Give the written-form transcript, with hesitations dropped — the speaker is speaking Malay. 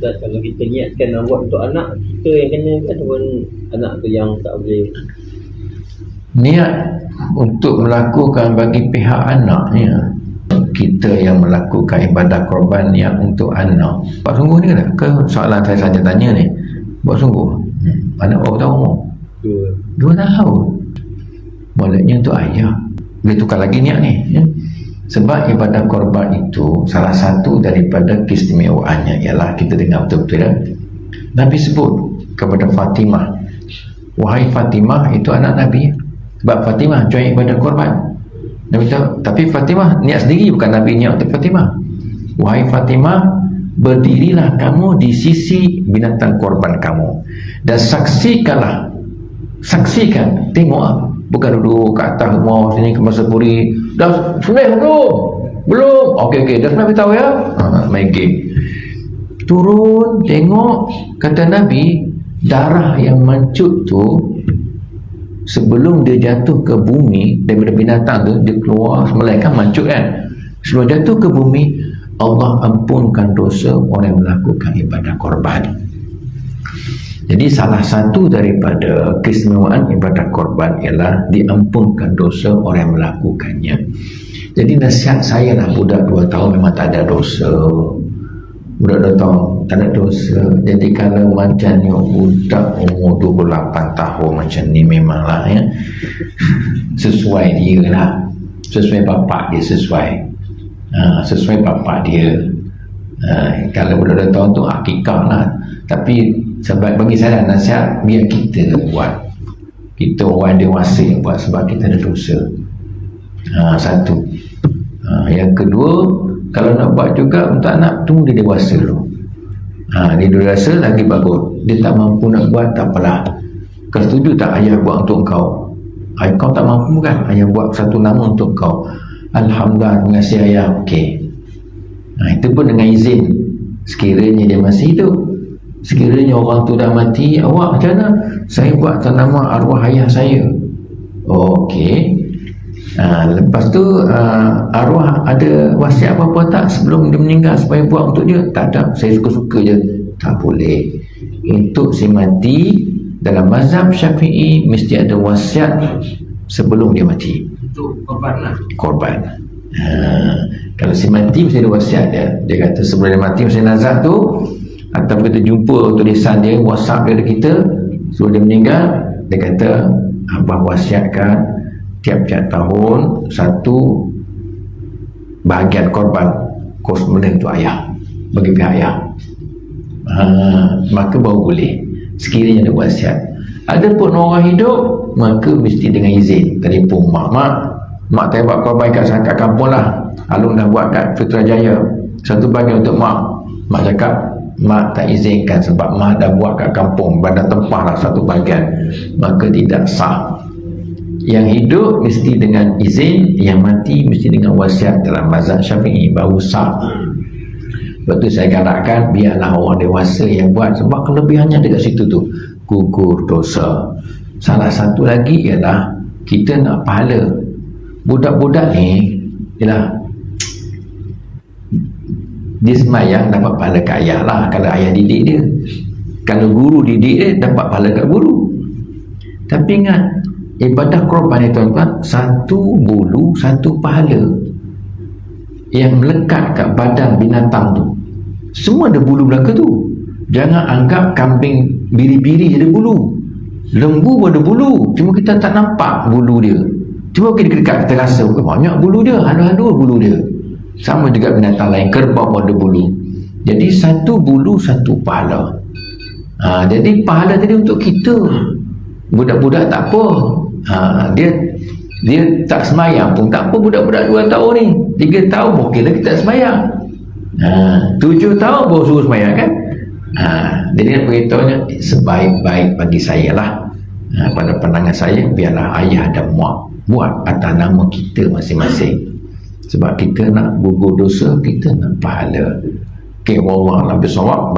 Dan kalau kita niatkan nak buat untuk anak, kita yang kena kan, ataupun anak tu yang tak boleh? Niat untuk melakukan bagi pihak anaknya, kita yang melakukan ibadah korban niat untuk anak. Buat sungguh ni ke soalan saya saja tanya ni? Buat sungguh. Anak berapa tahun umur? 2 tahun. Bolehnya untuk ayah. Boleh tukar lagi niat ni ya? Sebab ibadah korban itu salah satu daripada keistimewaannya ialah kita dengar betul-betul ya? Nabi sebut kepada Fatimah, wahai Fatimah, itu anak Nabi. Sebab Fatimah join ibadah korban. Nabi tahu, tapi Fatimah niat sendiri, bukan Nabi niat untuk Fatimah. Wahai Fatimah, berdirilah kamu di sisi binatang korban kamu dan saksikan, tengok, bukan duduk kat atas rumah sini ke Masapuri, dah sembelih belum, okey, dah sembelih tahu ya, main game. Turun tengok, kata Nabi, darah yang mencut tu sebelum dia jatuh ke bumi daripada binatang tu, dia keluar sembelih kan, mencut kan, sebelum jatuh ke bumi Allah ampunkan dosa orang yang melakukan ibadah korban. Jadi salah satu daripada keistimewaan ibadah korban ialah diampunkan dosa orang yang melakukannya. Jadi nasihat saya lah, budak 2 tahun memang tak ada dosa. Budak 2 tahun tak ada dosa. Jadi kalau macam ni budak umur 28 tahun macam ni, memanglah ya, sesuai dia lah, sesuai bapak dia, sesuai bapak dia. Kalau budak 2 tahun tu akikah lah. Tapi sebab bagi saya nasihat, biar kita buat, kita orang dewasa yang buat, sebab kita ada dosa. Satu. Yang kedua, kalau nak buat juga untuk anak, tunggu dia dewasa dulu. Dia dewasa lagi bagus. Dia tak mampu nak buat, tak apalah. Kau setuju tak ayah buat untuk kau? Kau tak mampu kan, ayah buat satu nama untuk kau. Alhamdulillah, terima kasih ayah. Okey. Itu pun dengan izin. Sekiranya dia masih hidup, sekiranya orang tu dah mati, awak macam mana? Saya buat nama arwah ayah saya. Okey. Lepas tu arwah ada wasiat apa-apa tak sebelum dia meninggal supaya buat untuk dia? Tak ada, saya suka-suka je. Tak boleh. Untuk si mati dalam mazhab Syafi'i mesti ada wasiat sebelum dia mati. Untuk korban lah. Korban. Kalau si mati mesti ada wasiat dia. Dia kata sebelum dia mati mesti nazar tu, atau kita jumpa tulisan dia, WhatsApp dia ada kita, sebelum dia meninggal, dia kata abah wasiatkan tiap-tiap tahun satu bahagian korban kos sembelih untuk ayah, bagi pihak ayah. Maka baru boleh sekiranya ada wasiat. Ada pun orang hidup, maka mesti dengan izin, telefon mak saya buat korban kat kampung lah, Alung dah buat kat Putrajaya, satu bahagian untuk mak cakap mak tak izinkan sebab mak dah buat kat kampung, badan tempah lah satu bahagian, maka tidak sah. Yang hidup mesti dengan izin, yang mati mesti dengan wasiat dalam mazhab Syafi'i, baru sah. Sebab tu saya galakkan biarlah orang dewasa yang buat, sebab kelebihannya dekat situ tu, gugur dosa. Salah satu lagi ialah kita nak pahala. Budak-budak ni ialah dia semayang dapat pahala kat ayah lah, kalau ayah didik dia. Kalau guru didik dia, dapat pahala kat guru. Tapi ingat, ibadah korban ni tuan-tuan, satu bulu satu pahala yang melekat kat badan binatang tu. Semua ada bulu belaka tu. Jangan anggap kambing biri-biri ada bulu, lembu pun ada bulu, cuma kita tak nampak bulu dia. Cuba kita dekat, kita rasa banyak bulu dia, ada bulu dia. Sama juga binatang lain, kerbau pun ada bulu. Jadi satu bulu satu pahala. Jadi pahala tadi untuk kita. Budak-budak tak apa, dia tak semayang pun tak apa. Budak-budak 2 tahun ni, 3 tahun okey lah kita semayang, 7 tahun baru suruh semayang kan. Jadi nak beritahunya sebaik-baik bagi saya lah, pada pandangan saya, biarlah ayah dan mak buat atas nama kita masing-masing. Sebab kita nak gugur dosa, kita nak pahala. Wallahu a'lam bishawab.